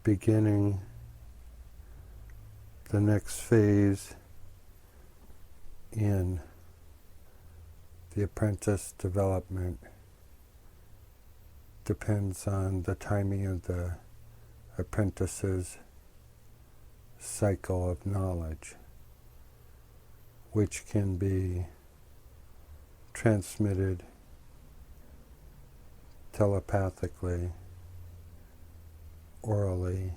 beginning the next phase in the apprentice development depends on the timing of the apprentice's cycle of knowledge, which can be transmitted telepathically, orally,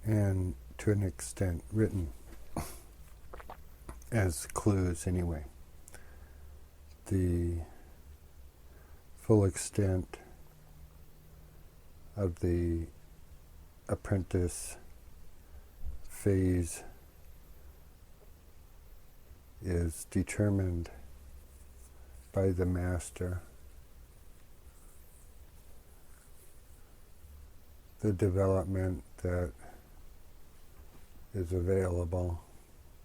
and to an extent written as clues anyway. The full extent of the apprentice phase is determined by the master. The development that is available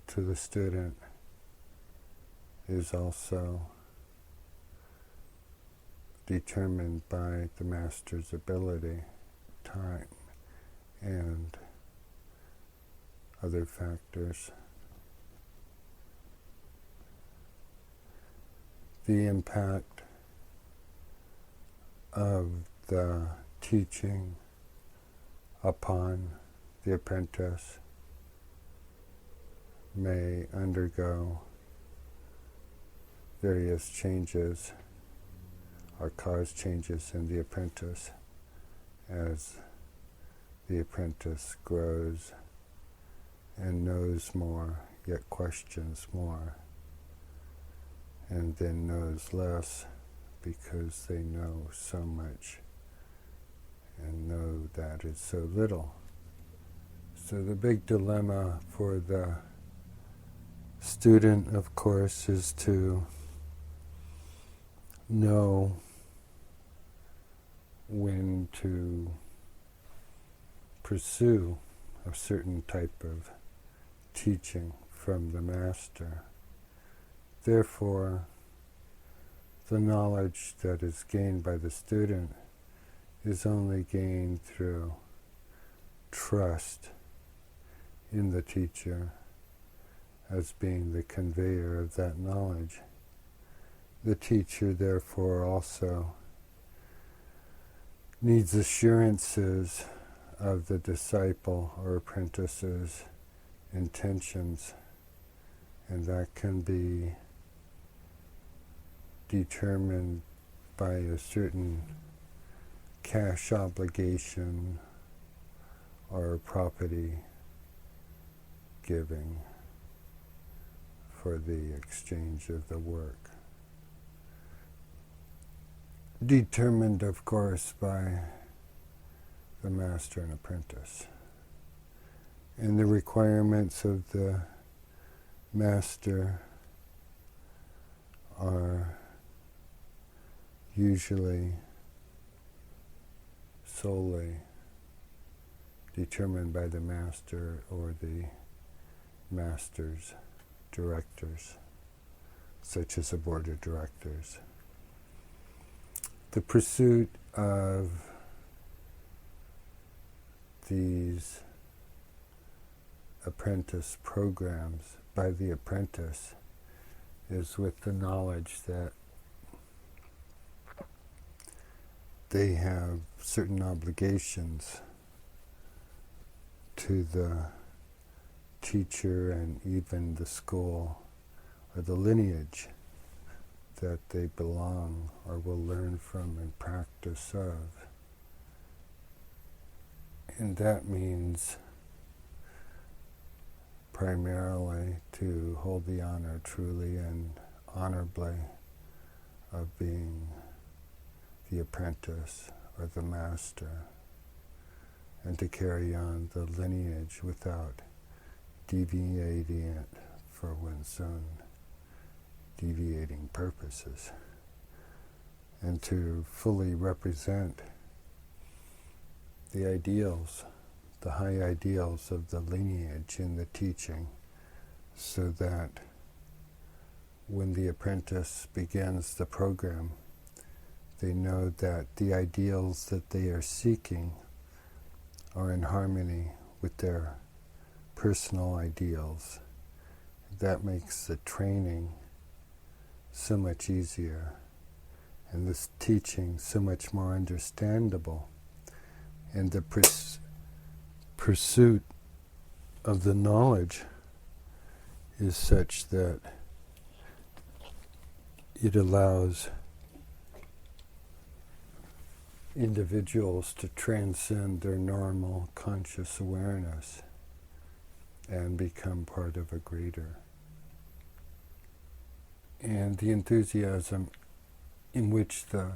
to the student is also determined by the master's ability, time, and other factors. The impact of the teaching upon the apprentice may undergo various changes or cause changes in the apprentice as the apprentice grows and knows more, yet questions more, and then knows less because they know so much and know that it's so little. So the big dilemma for the student, of course, is to know when to pursue a certain type of teaching from the master. Therefore, the knowledge that is gained by the student is only gained through trust in the teacher as being the conveyor of that knowledge. The teacher, therefore, also needs assurances of the disciple or apprentice's intentions, and that can be determined by a certain cash obligation or property giving for the exchange of the work. Determined, of course, by the master and apprentice. And the requirements of the master are usually solely determined by the master or the master's directors, such as a board of directors. The pursuit of these apprentice programs by the apprentice is with the knowledge that they have certain obligations to the teacher and even the school or the lineage that they belong or will learn from and practice of. And that means primarily to hold the honor truly and honorably of being the apprentice or the master, and to carry on the lineage without deviating it for one's own deviating purposes, and to fully represent the ideals, the high ideals of the lineage in the teaching, so that when the apprentice begins the program, they know that the ideals that they are seeking are in harmony with their personal ideals. That makes the training so much easier, and this teaching so much more understandable, and the pursuit of the knowledge is such that it allows individuals to transcend their normal conscious awareness and become part of a greater. And the enthusiasm in which the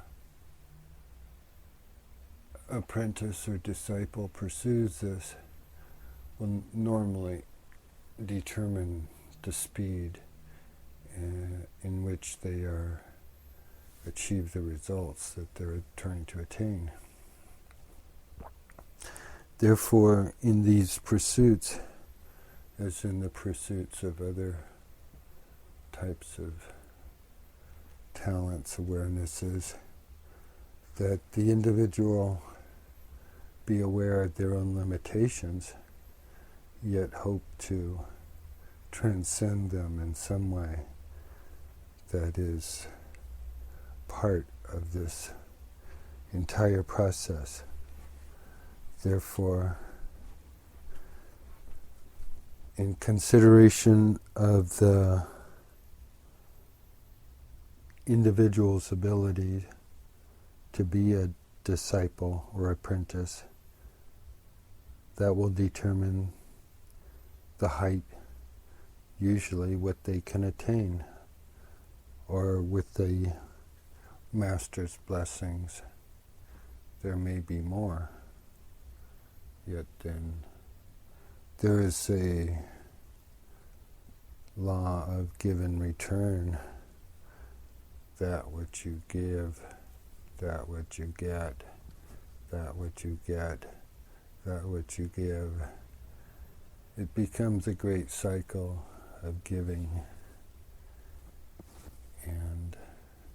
apprentice or disciple pursues this will normally determine the speed in which they achieve the results that they're trying to attain. Therefore, in these pursuits, as in the pursuits of other types of talents, awarenesses, that the individual be aware of their own limitations, yet hope to transcend them in some way that is part of this entire process. Therefore, in consideration of the individual's ability to be a disciple or apprentice, that will determine the height, usually what they can attain, or with the Master's blessings, there may be more. Yet then, there is a law of give and return. That which you give, that which you get, that which you get, that which you give. It becomes a great cycle of giving and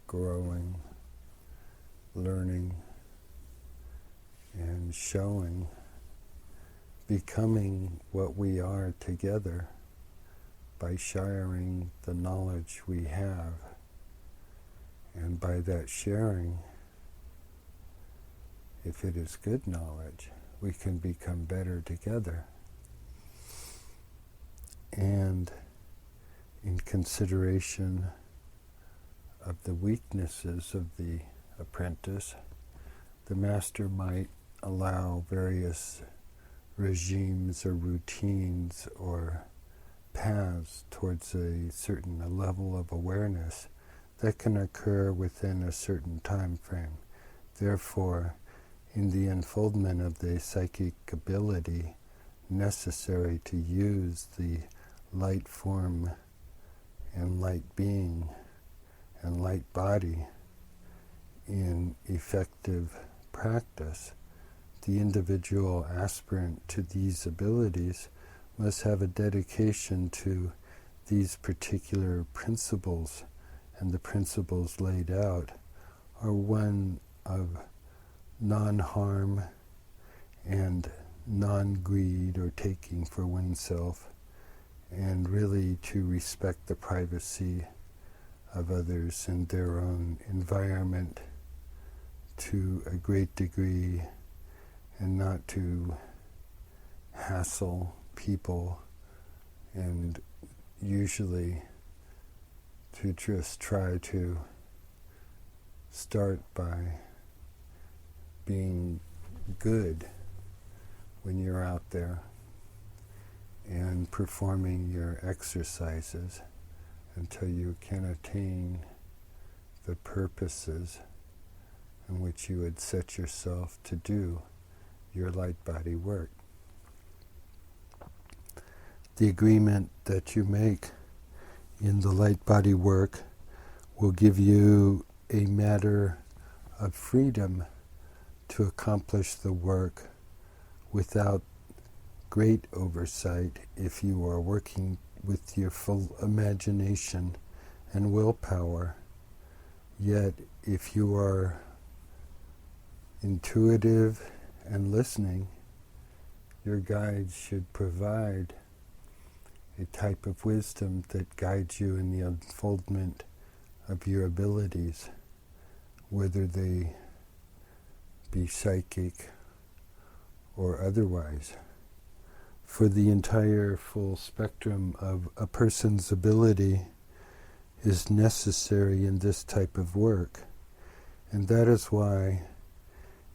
growing, learning, and showing, becoming what we are together by sharing the knowledge we have. And by that sharing, if it is good knowledge, we can become better together. And in consideration of the weaknesses of the apprentice, the master might allow various regimes or routines or paths towards a certain level of awareness that can occur within a certain time frame. Therefore, in the unfoldment of the psychic ability necessary to use the light form and light being and light body in effective practice, the individual aspirant to these abilities must have a dedication to these particular principles, and the principles laid out are one of non-harm and non-greed or taking for oneself, and really to respect the privacy of others and their own environment to a great degree, and not to hassle people, and usually to just try to start by being good when you're out there and performing your exercises until you can attain the purposes in which you would set yourself to do your light body work. The agreement that you make in the light body work will give you a matter of freedom to accomplish the work without great oversight if you are working with your full imagination and willpower. Yet if you are intuitive and listening, your guides should provide a type of wisdom that guides you in the unfoldment of your abilities, whether they be psychic or otherwise. For the entire full spectrum of a person's ability is necessary in this type of work. And that is why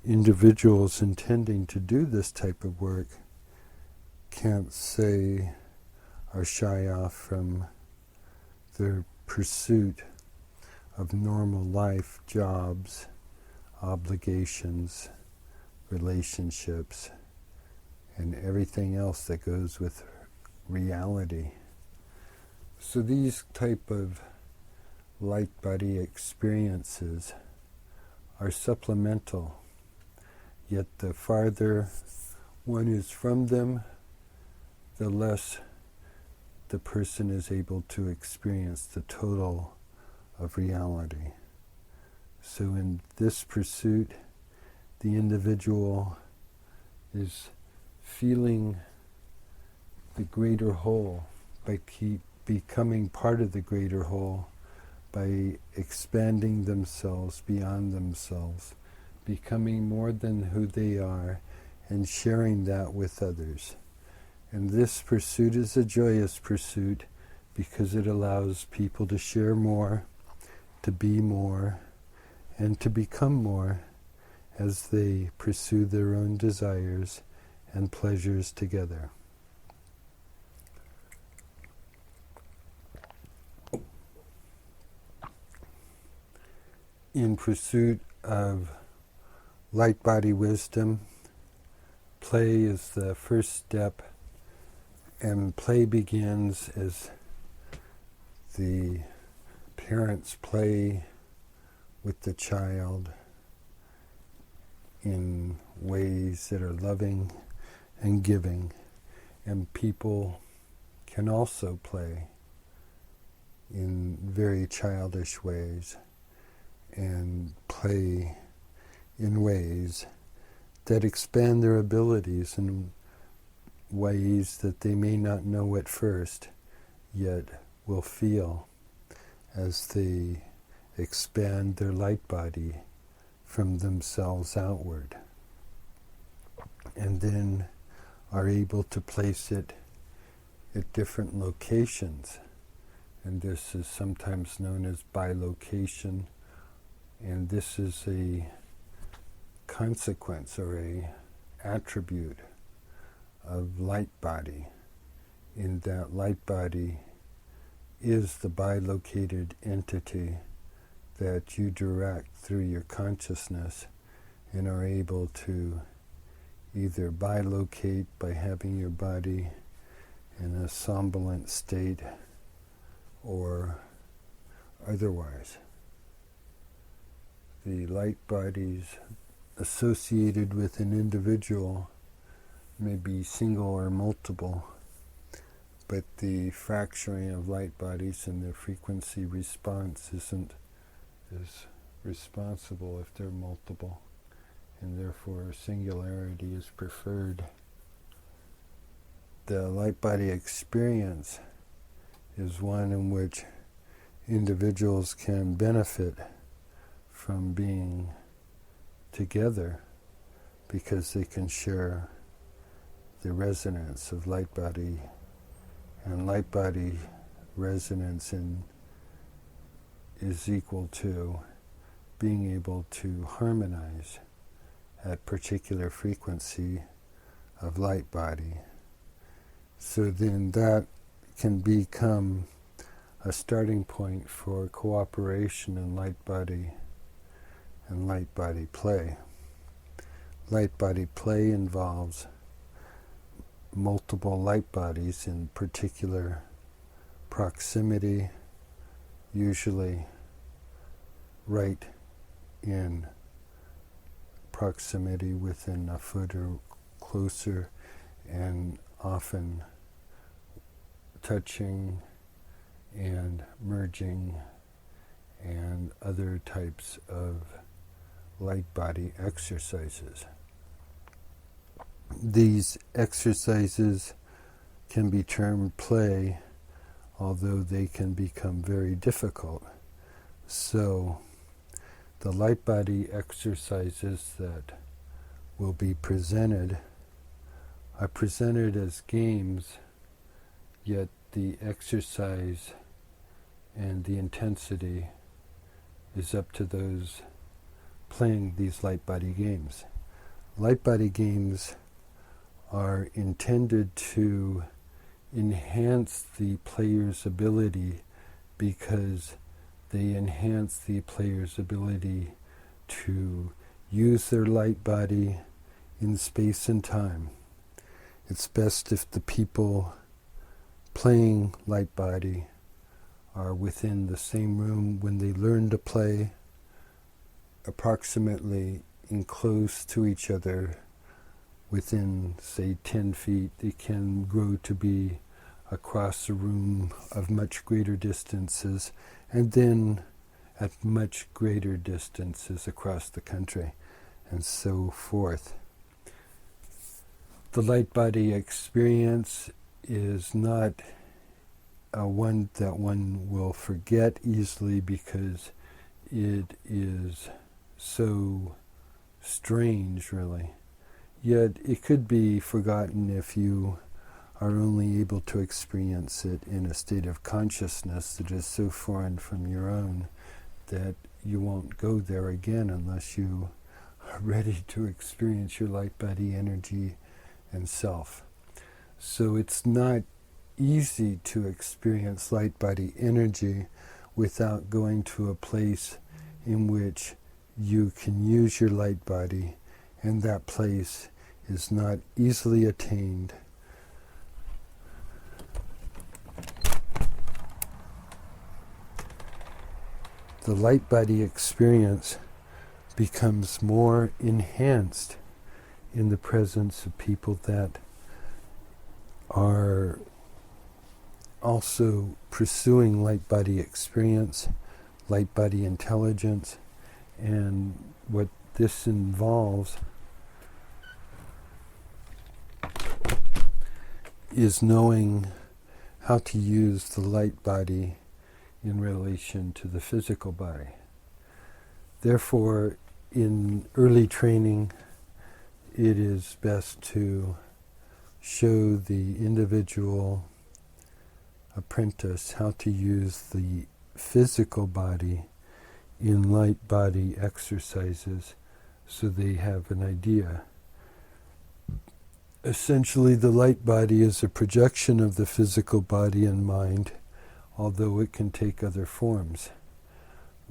individuals intending to do this type of work can't say, are shy off from their pursuit of normal life, jobs, obligations, relationships, and everything else that goes with reality. So these type of light body experiences are supplemental, yet the farther one is from them, the less the person is able to experience the total of reality. So in this pursuit, the individual is feeling the greater whole by becoming part of the greater whole, by expanding themselves beyond themselves, becoming more than who they are, and sharing that with others. And this pursuit is a joyous pursuit because it allows people to share more, to be more, and to become more as they pursue their own desires and pleasures together. In pursuit of light body wisdom, play is the first step, and play begins as the parents play with the child in ways that are loving and giving, and people can also play in very childish ways and play in ways that expand their abilities in ways that they may not know at first, yet will feel as they expand their light body from themselves outward, and then are able to place it at different locations. And this is sometimes known as bilocation, and this is a consequence or a attribute of light body, in that light body is the bilocated entity that you direct through your consciousness and are able to either bilocate by having your body in a somnolent state or otherwise. The light bodies associated with an individual may be single or multiple, but the fracturing of light bodies and their frequency response isn't as responsible if they're multiple, and therefore singularity is preferred. The light body experience is one in which individuals can benefit from being together because they can share the resonance of light body, and light body resonance is equal to being able to harmonize at particular frequency of light body. So then that can become a starting point for cooperation in light body and light body play. Light body play involves multiple light bodies in particular proximity, usually right in proximity within a foot or closer, and often touching and merging and other types of light body exercises. These exercises can be termed play, although they can become very difficult. So the light body exercises that will be presented are presented as games, yet the exercise and the intensity is up to those playing these light body games. Light body games are intended to enhance the player's ability because they enhance the player's ability to use their light body in space and time. It's best if the people playing light body are within the same room when they learn to play, approximately close to each other within, say, 10 feet. It can grow to be across a room of much greater distances, and then at much greater distances across the country, and so forth. The light body experience is not one that one will forget easily because it is so strange, really. Yet it could be forgotten if you are only able to experience it in a state of consciousness that is so foreign from your own that you won't go there again unless you are ready to experience your light body energy and self. So it's not easy to experience light body energy without going to a place in which you can use your light body, and that place is not easily attained. The light body experience becomes more enhanced in the presence of people that are also pursuing light body experience, light body intelligence, and what this involves is knowing how to use the light body in relation to the physical body. Therefore, in early training, it is best to show the individual apprentice how to use the physical body in light body exercises so they have an idea. Essentially, the light body is a projection of the physical body and mind, although it can take other forms.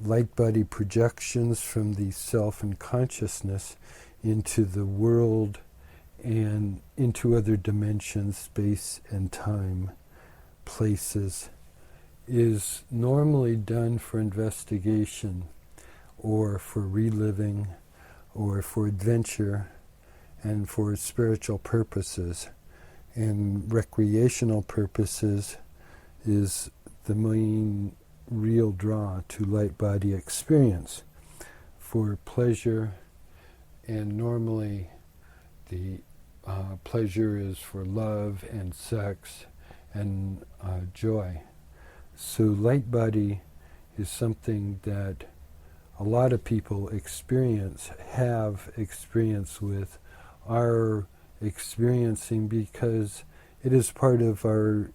Light body projections from the self and consciousness into the world and into other dimensions, space and time, places, is normally done for investigation or for reliving or for adventure and for spiritual purposes. And recreational purposes is the main real draw to light body experience. For pleasure, and normally the pleasure is for love and sex and joy. So light body is something that a lot of people have experience with, are experiencing because it is part of our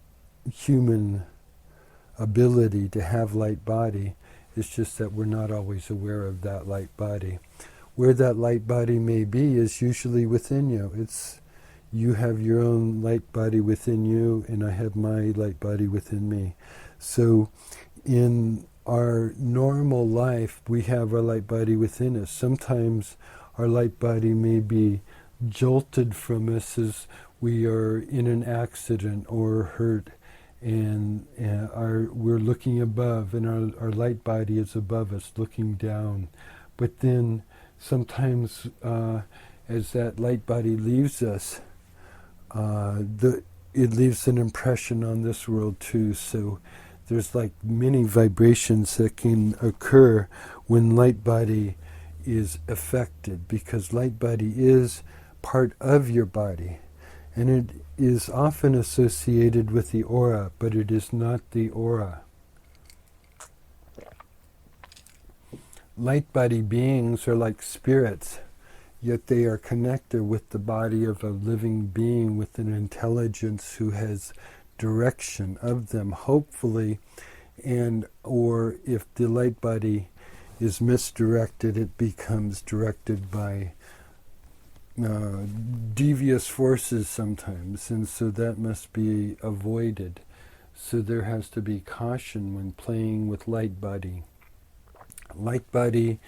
human ability to have light body. It's just that we're not always aware of that light body. Where that light body may be is usually within you. You have your own light body within you, and I have my light body within me. So in our normal life, we have our light body within us. Sometimes our light body may be jolted from us as we are in an accident or hurt, and we're looking above, and our light body is above us, looking down. But then sometimes as that light body leaves us, it leaves an impression on this world too. So there's like many vibrations that can occur when light body is affected, because light body is part of your body. And it is often associated with the aura, but it is not the aura. Light body beings are like spirits, yet they are connected with the body of a living being with an intelligence who has direction of them, hopefully, and or if the light body is misdirected, it becomes directed by devious forces sometimes, and so that must be avoided. So there has to be caution when playing with light body. Light body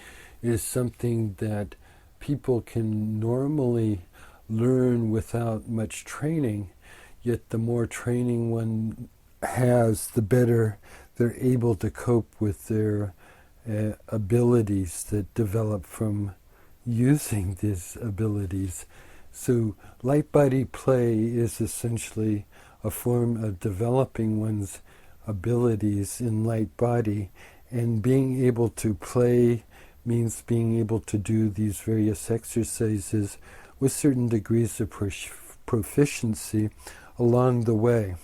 is something that people can normally learn without much training, yet the more training one has, the better they're able to cope with their abilities that develop from using these abilities. So light body play is essentially a form of developing one's abilities in light body, and being able to play means being able to do these various exercises with certain degrees of proficiency along the way.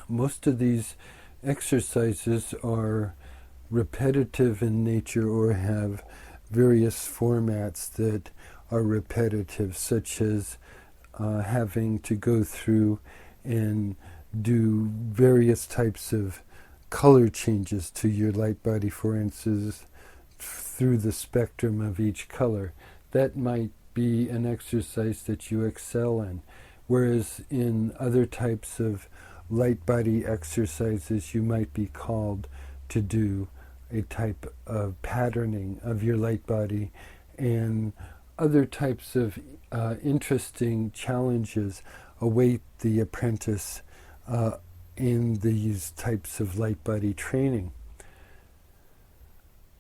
Most of these exercises are repetitive in nature or have various formats that are repetitive, such as having to go through and do various types of color changes to your light body, for instance, through the spectrum of each color. That might be an exercise that you excel in, whereas in other types of light body exercises you might be called to do a type of patterning of your light body, and other types of interesting challenges await the apprentice in these types of light body training.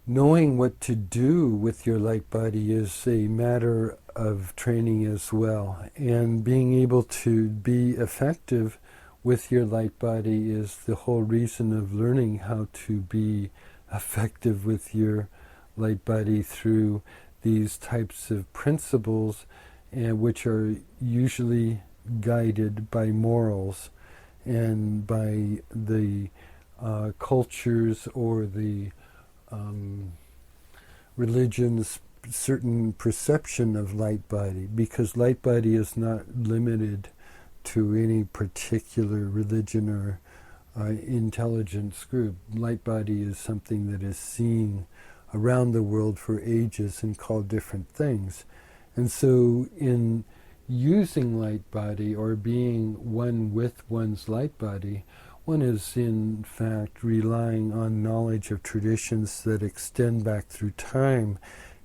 Knowing what to do with your light body is a matter of training as well, and being able to be effective with your light body is the whole reason of learning how to be effective with your light body through these types of principles, and which are usually guided by morals and by the cultures or the religion's certain perception of light body, because light body is not limited to any particular religion or intelligence group. Light body is something that is seen around the world for ages and called different things. And so in using light body or being one with one's light body, one is in fact relying on knowledge of traditions that extend back through time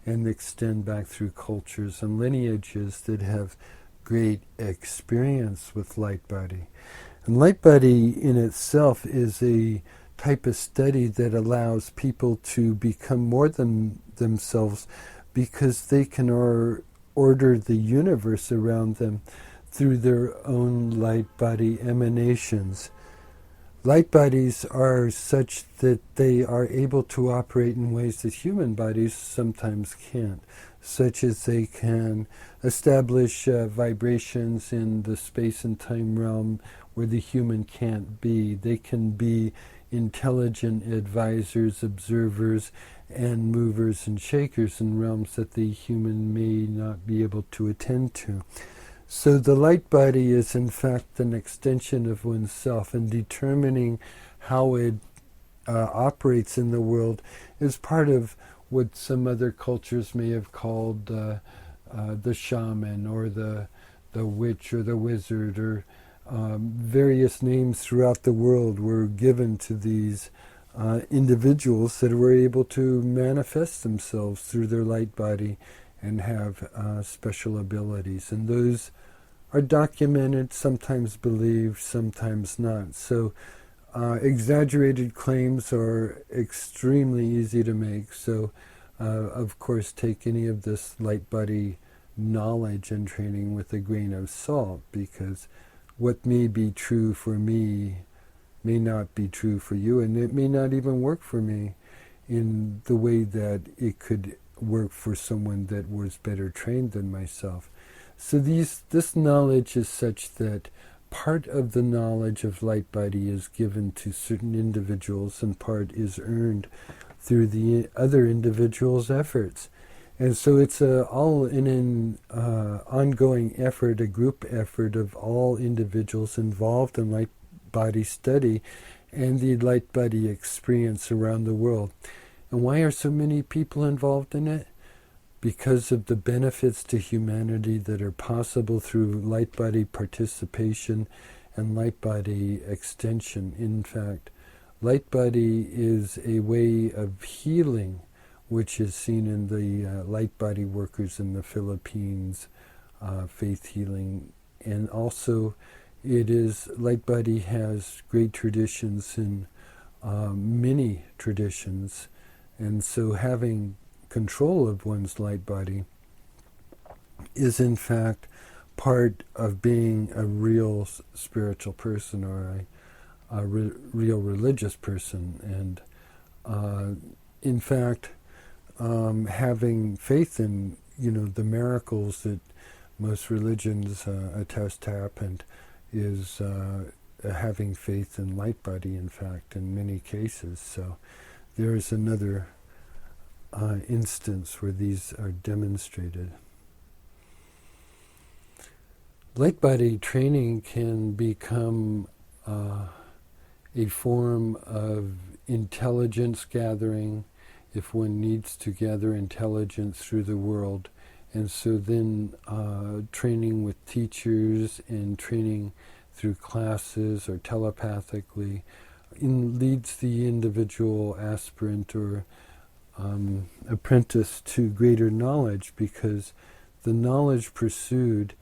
and extend back through cultures and lineages that have great experience with light body. And light body in itself is a type of study that allows people to become more than themselves, because they can order the universe around them through their own light body emanations. Light bodies are such that they are able to operate in ways that human bodies sometimes can't, such as they can establish vibrations in the space and time realm where the human can't be. They can be intelligent advisors, observers, and movers and shakers in realms that the human may not be able to attend to. So the light body is in fact an extension of oneself, and determining how it operates in the world is part of what some other cultures may have called the shaman or the witch or the wizard, or various names throughout the world were given to these individuals that were able to manifest themselves through their light body and have special abilities. And those are documented, sometimes believed, sometimes not. So exaggerated claims are extremely easy to make. So of course take any of this light body knowledge and training with a grain of salt, because what may be true for me may not be true for you, and it may not even work for me in the way that it could work for someone that was better trained than myself. So this knowledge is such that part of the knowledge of Lightbody is given to certain individuals and part is earned through the other individuals' efforts. And so it's all in an ongoing effort, a group effort of all individuals involved in Lightbody study and the Lightbody experience around the world. And why are so many people involved in it? Because of the benefits to humanity that are possible through Lightbody participation and Lightbody extension. In fact, Lightbody is a way of healing, which is seen in the Lightbody workers in the Philippines, faith healing. And also, Lightbody has great traditions in many traditions. And so having control of one's Lightbody is in fact part of being a real spiritual person or a real religious person. And in fact, having faith in the miracles that most religions attest to happened is having faith in Lightbody, in fact, in many cases. So there is another instance where these are demonstrated. Lightbody training can become a form of intelligence gathering if one needs to gather intelligence through the world. And so then training with teachers and training through classes or telepathically leads the individual aspirant or apprentice to greater knowledge, because the knowledge pursued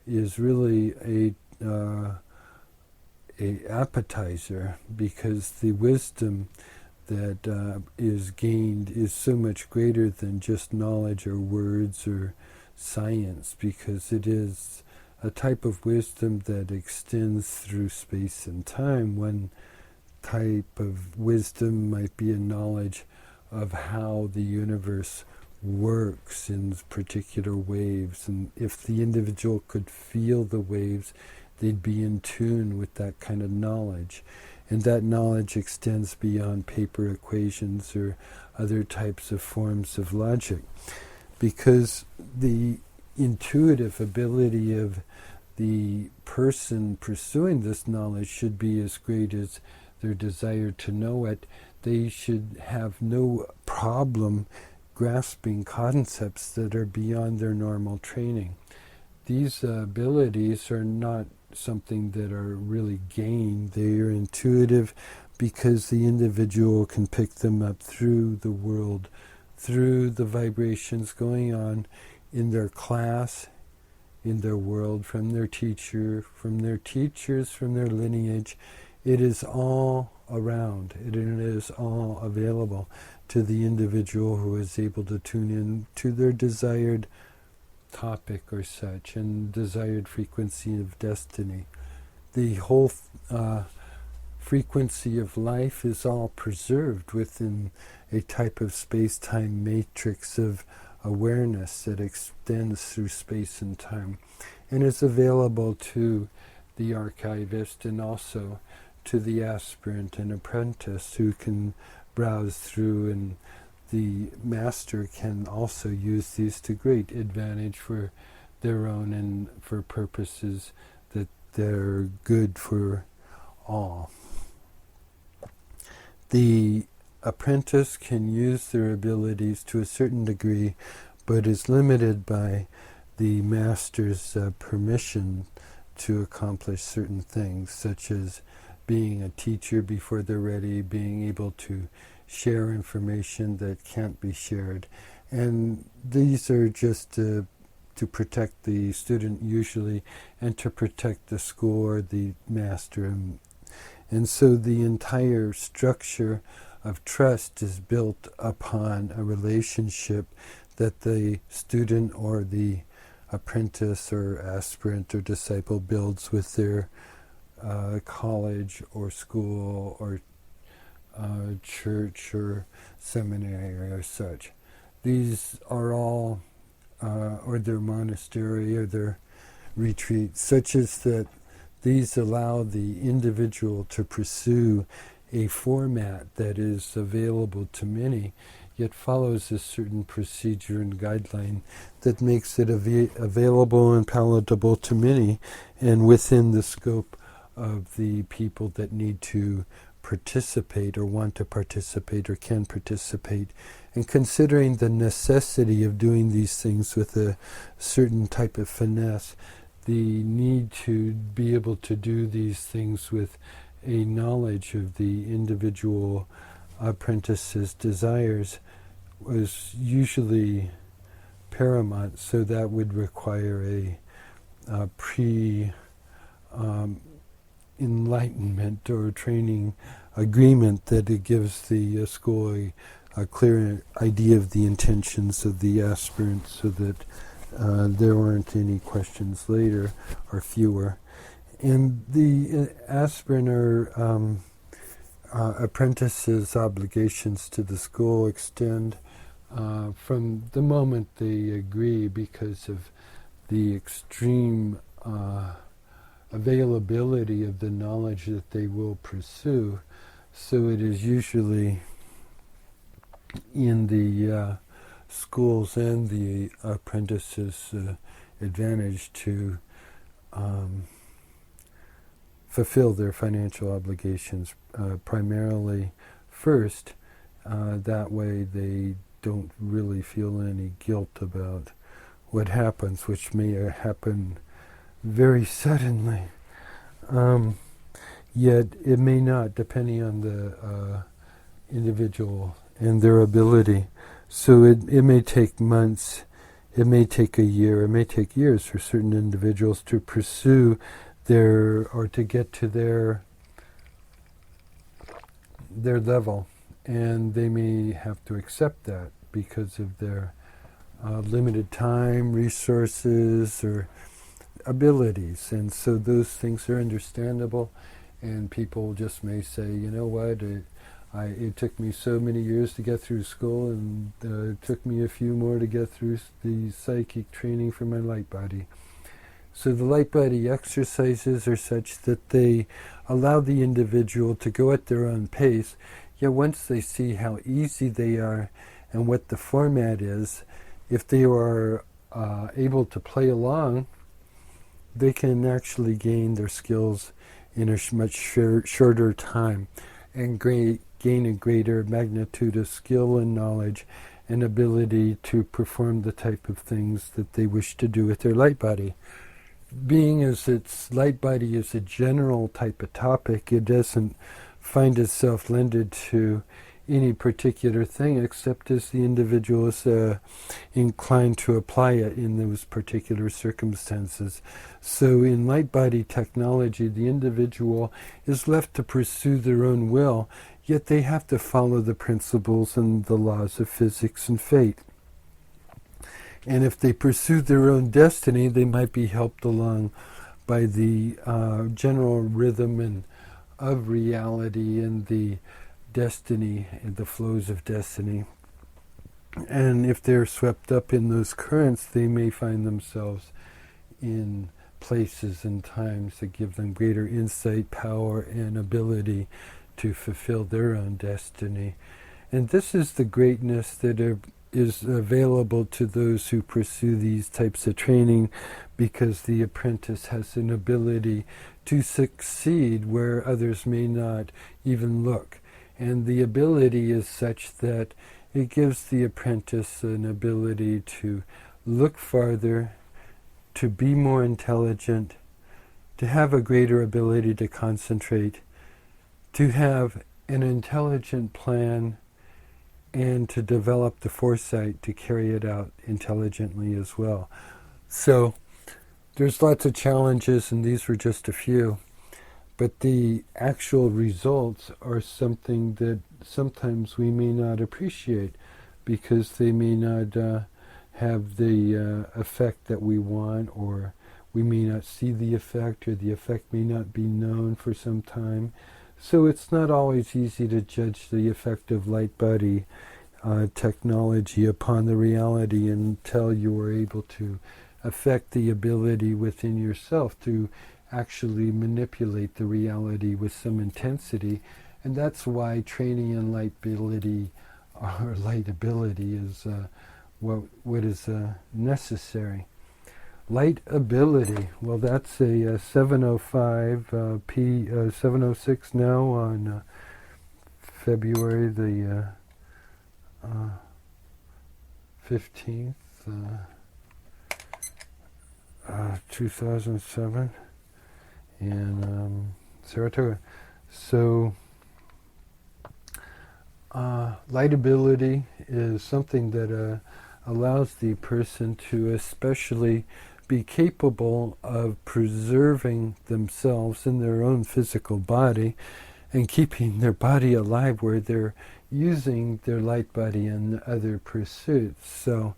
is really a appetizer, because the wisdom that is gained is so much greater than just knowledge or words or science, because it is a type of wisdom that extends through space and time. One type of wisdom might be a knowledge of how the universe works in particular waves, and if the individual could feel the waves, they'd be in tune with that kind of knowledge. And that knowledge extends beyond paper equations or other types of forms of logic, because the intuitive ability of the person pursuing this knowledge should be as great as their desire to know it. They should have no problem grasping concepts that are beyond their normal training. These abilities are not something that are really gained. They are intuitive because the individual can pick them up through the world, through the vibrations going on in their class, in their world, from their teacher, from their teachers, from their lineage. It is all around. It is all available to the individual who is able to tune in to their desired topic or such, and desired frequency of destiny. The whole frequency of life is all preserved within a type of space-time matrix of awareness that extends through space and time, and is available to the archivist and also to the aspirant and apprentice who can browse through, and the master can also use these to great advantage for their own and for purposes that they're good for all. The apprentice can use their abilities to a certain degree, but is limited by the master's permission to accomplish certain things, such as being a teacher before they're ready, being able to share information that can't be shared. And these are just to protect the student usually, and to protect the school or the master. And so the entire structure of trust is built upon a relationship that the student or the apprentice or aspirant or disciple builds with their college or school or church or seminary or such. these are all, or their monastery or their retreat, such as that these allow the individual to pursue a format that is available to many, yet follows a certain procedure and guideline that makes it available and palatable to many, and within the scope of the people that need to participate or want to participate or can participate. And considering the necessity of doing these things with a certain type of finesse, the need to be able to do these things with a knowledge of the individual apprentice's desires was usually paramount, so that would require a enlightenment or training agreement that it gives the school a clear idea of the intentions of the aspirant, so that there aren't any questions later, or fewer. And the aspirant or apprentices' obligations to the school extend from the moment they agree, because of the extreme availability of the knowledge that they will pursue. So it is usually in the schools and the apprentices' advantage to fulfill their financial obligations primarily first. That way they don't really feel any guilt about what happens, which may happen very suddenly. Yet it may not, depending on the individual and their ability. So it may take months, it may take a year, it may take years for certain individuals to pursue or to get to their level, and they may have to accept that because of their limited time, resources, or abilities. And so those things are understandable, and people just may say, you know what, it took me so many years to get through school, and it took me a few more to get through the psychic training for my light body. So the light body exercises are such that they allow the individual to go at their own pace, yet once they see how easy they are and what the format is, if they are able to play along, they can actually gain their skills in a much shorter time, and gain a greater magnitude of skill and knowledge and ability to perform the type of things that they wish to do with their light body. Being as its light body is a general type of topic, it doesn't find itself lended to any particular thing, except as the individual is inclined to apply it in those particular circumstances. So in light body technology, the individual is left to pursue their own will, yet they have to follow the principles and the laws of physics and fate. And if they pursue their own destiny, they might be helped along by the general rhythm and of reality and the destiny and the flows of destiny. And if they're swept up in those currents, they may find themselves in places and times that give them greater insight, power, and ability to fulfill their own destiny. And this is the greatness that is available to those who pursue these types of training, because the apprentice has an ability to succeed where others may not even look. And the ability is such that it gives the apprentice an ability to look farther, to be more intelligent, to have a greater ability to concentrate, to have an intelligent plan, and to develop the foresight to carry it out intelligently as well. So there's lots of challenges, and these were just a few. But the actual results are something that sometimes we may not appreciate, because they may not have the effect that we want, or we may not see the effect, or the effect may not be known for some time. So it's not always easy to judge the effect of light body technology upon the reality until you are able to affect the ability within yourself to actually manipulate the reality with some intensity. And that's why training in lightability or lightability is what is necessary. Light ability, well, that's a 705 P 706 now on February the 15th, 2007 in Saratoga. So light ability is something that allows the person to especially be capable of preserving themselves in their own physical body and keeping their body alive where they're using their light body in other pursuits. So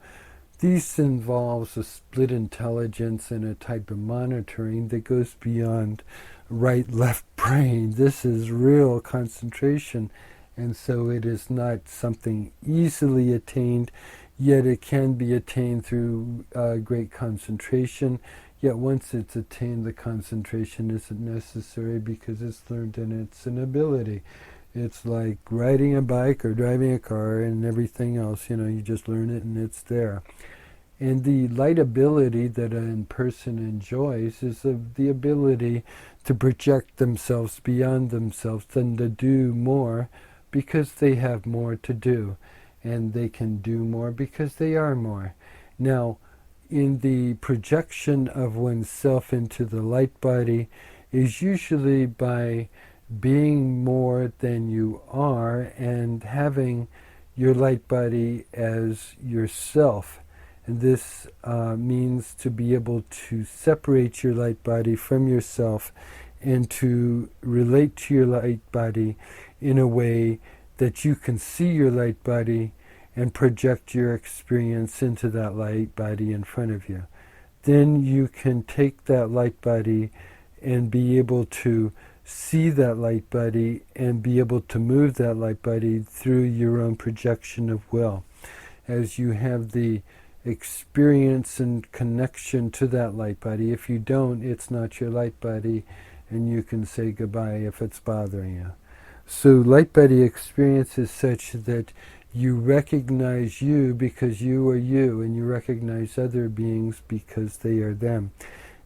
this involves a split intelligence and a type of monitoring that goes beyond right-left brain. This is real concentration, and so it is not something easily attained, yet it can be attained through great concentration. Yet once it's attained, the concentration isn't necessary because it's learned and it's an ability. It's like riding a bike or driving a car and everything else. You just learn it and it's there. And the light ability that a person enjoys is the ability to project themselves beyond themselves and to do more because they have more to do. And they can do more because they are more. Now, in the projection of oneself into the light body is usually by being more than you are and having your light body as yourself. And this means to be able to separate your light body from yourself and to relate to your light body in a way that you can see your light body and project your experience into that light body in front of you. Then you can take that light body and be able to see that light body and be able to move that light body through your own projection of will. As you have the experience and connection to that light body. If you don't, it's not your light body, and you can say goodbye if it's bothering you. So light body experience is such that you recognize you because you are you, and you recognize other beings because they are them.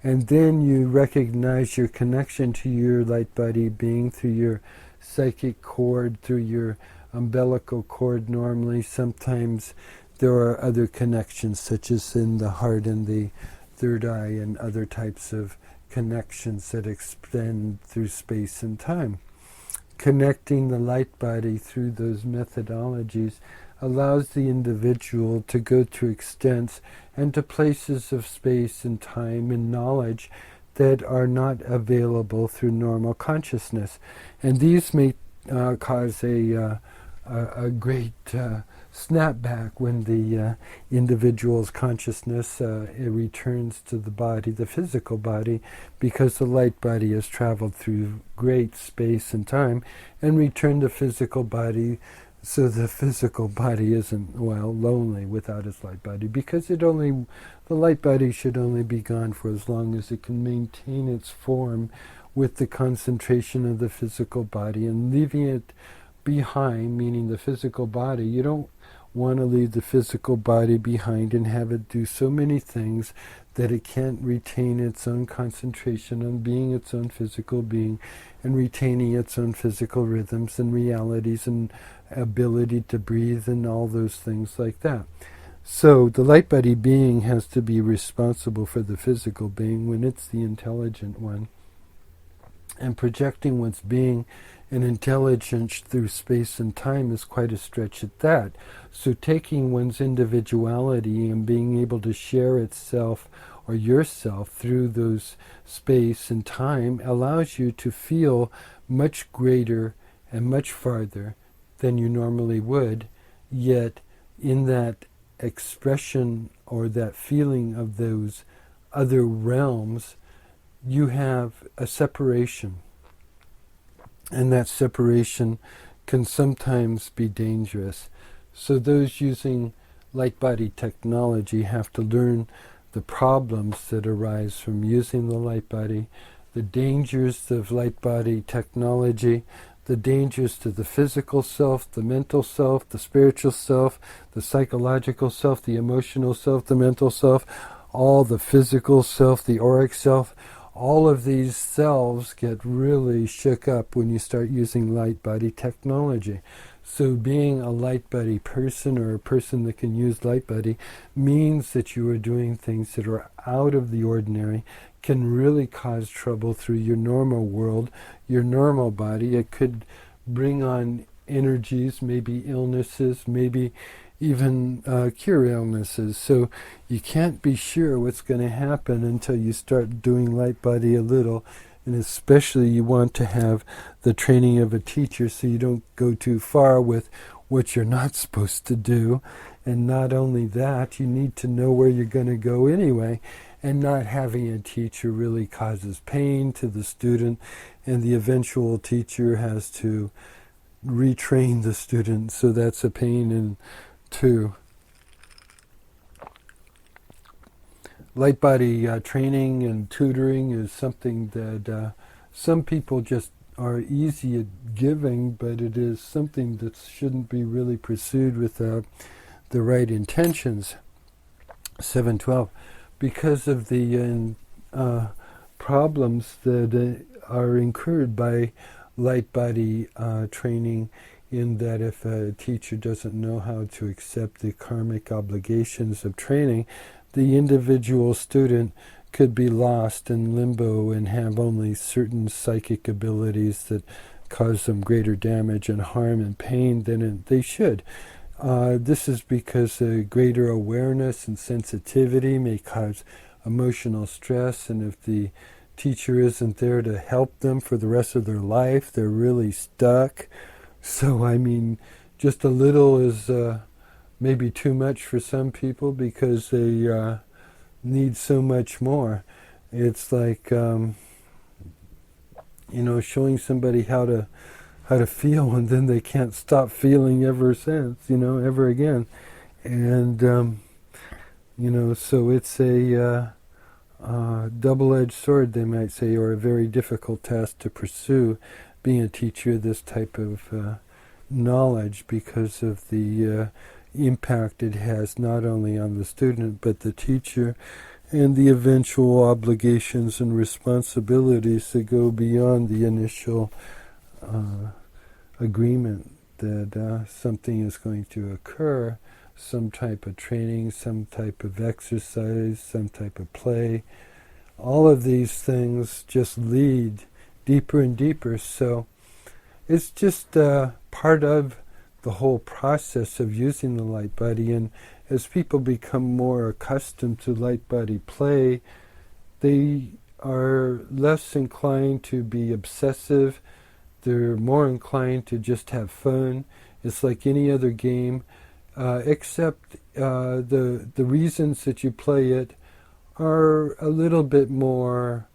And then you recognize your connection to your light body being through your psychic cord, through your umbilical cord normally. Sometimes there are other connections, such as in the heart and the third eye and other types of connections that extend through space and time. Connecting the light body through those methodologies allows the individual to go to extents and to places of space and time and knowledge that are not available through normal consciousness. And these may cause a great snapback when the individual's consciousness returns to the body, the physical body, because the light body has traveled through great space and time and returned the physical body. So the physical body isn't, lonely without its light body, because the light body should only be gone for as long as it can maintain its form with the concentration of the physical body, and leaving it behind, meaning the physical body. You don't want to leave the physical body behind and have it do so many things that it can't retain its own concentration on being its own physical being and retaining its own physical rhythms and realities and ability to breathe and all those things like that. So the light body being has to be responsible for the physical being when it's the intelligent one. And projecting one's being and intelligence through space and time is quite a stretch at that. So taking one's individuality and being able to share itself or yourself through those space and time allows you to feel much greater and much farther than you normally would, yet in that expression or that feeling of those other realms, you have a separation. And that separation can sometimes be dangerous. So those using Lightbody technology have to learn the problems that arise from using the Lightbody, the dangers of Lightbody technology, the dangers to the physical self, the mental self, the spiritual self, the psychological self, the emotional self, the mental self, all the physical self, the auric self. All of these selves get really shook up when you start using Lightbody technology. So being a Lightbody person, or a person that can use Lightbody, means that you are doing things that are out of the ordinary, can really cause trouble through your normal world, your normal body. It could bring on energies, maybe illnesses, maybe even cure illnesses. So you can't be sure what's going to happen until you start doing Lightbody a little. And especially you want to have the training of a teacher so you don't go too far with what you're not supposed to do. And not only that, you need to know where you're going to go anyway. And not having a teacher really causes pain to the student, and the eventual teacher has to retrain the student, so that's a pain in too. Lightbody training and tutoring is something that some people just are easy at giving, but it is something that shouldn't be really pursued without the right intentions. 712. Because of the problems that are incurred by Lightbody training, in that if a teacher doesn't know how to accept the karmic obligations of training, the individual student could be lost in limbo and have only certain psychic abilities that cause them greater damage and harm and pain than they should. This is because a greater awareness and sensitivity may cause emotional stress, and if the teacher isn't there to help them for the rest of their life, they're really stuck. So, I mean, just a little is maybe too much for some people because they need so much more. It's like, showing somebody how to feel, and then they can't stop feeling ever again. And, so it's a double-edged sword, they might say, or a very difficult task to pursue, being a teacher of this type of knowledge, because of the impact it has not only on the student but the teacher, and the eventual obligations and responsibilities that go beyond the initial agreement that something is going to occur, some type of training, some type of exercise, some type of play. All of these things just lead deeper and deeper. So it's just part of the whole process of using the Lightbody. And as people become more accustomed to Lightbody play, they are less inclined to be obsessive. They're more inclined to just have fun. It's like any other game, except the reasons that you play it are a little bit more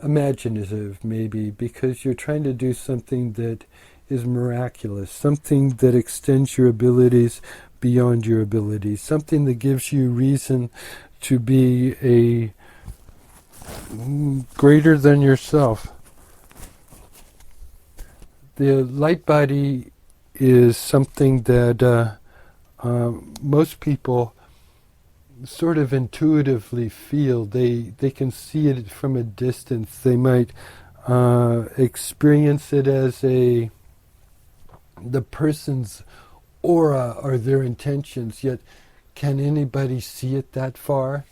imaginative, maybe, because you're trying to do something that is miraculous, something that extends your abilities beyond your abilities, something that gives you reason to be a greater than yourself. The Lightbody is something that most people sort of intuitively feel. They can see it from a distance. They might experience it as the person's aura or their intentions, yet can anybody see it that far?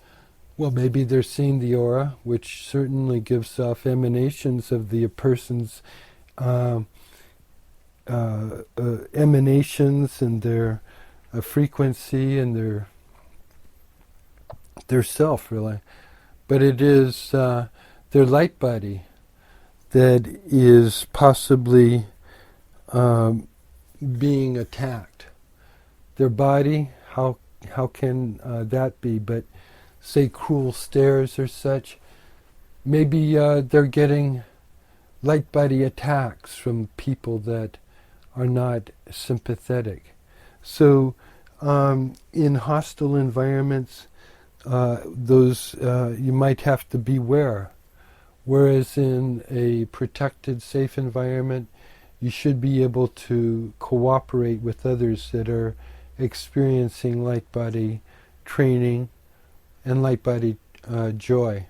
Well, maybe they're seeing the aura, which certainly gives off emanations of the person's emanations and their frequency and their self, really. But it is their Lightbody that is possibly being attacked. Their body, how can that be? But say cruel stares or such, maybe they're getting Lightbody attacks from people that are not sympathetic. So in hostile environments, those you might have to beware. Whereas in a protected, safe environment, you should be able to cooperate with others that are experiencing light body training and light body joy.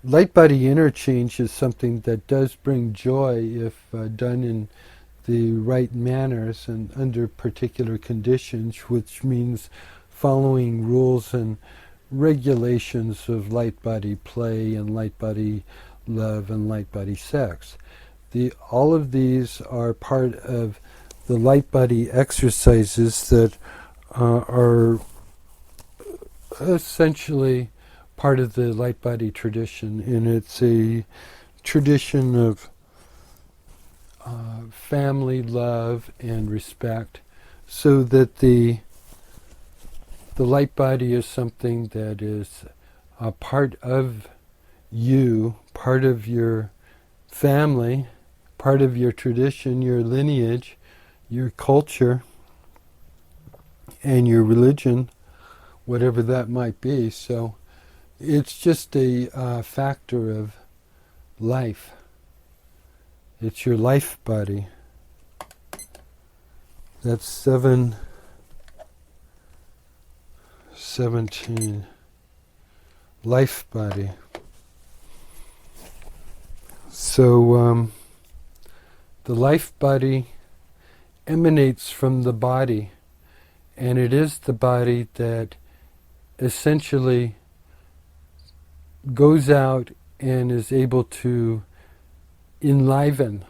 Light body interchange is something that does bring joy if done in the right manners and under particular conditions, which means following rules and regulations of light body play and light body love and light body sex. All of these are part of the light body exercises that are essentially part of the light body tradition, and it's a tradition of family love and respect, so that the light body is something that is a part of you, part of your family, part of your tradition, your lineage, your culture, and your religion, whatever that might be. So it's just a factor of life. It's your life body. That's 7:17. Life body. So the life body emanates from the body, and it is the body that essentially goes out and is able to enliven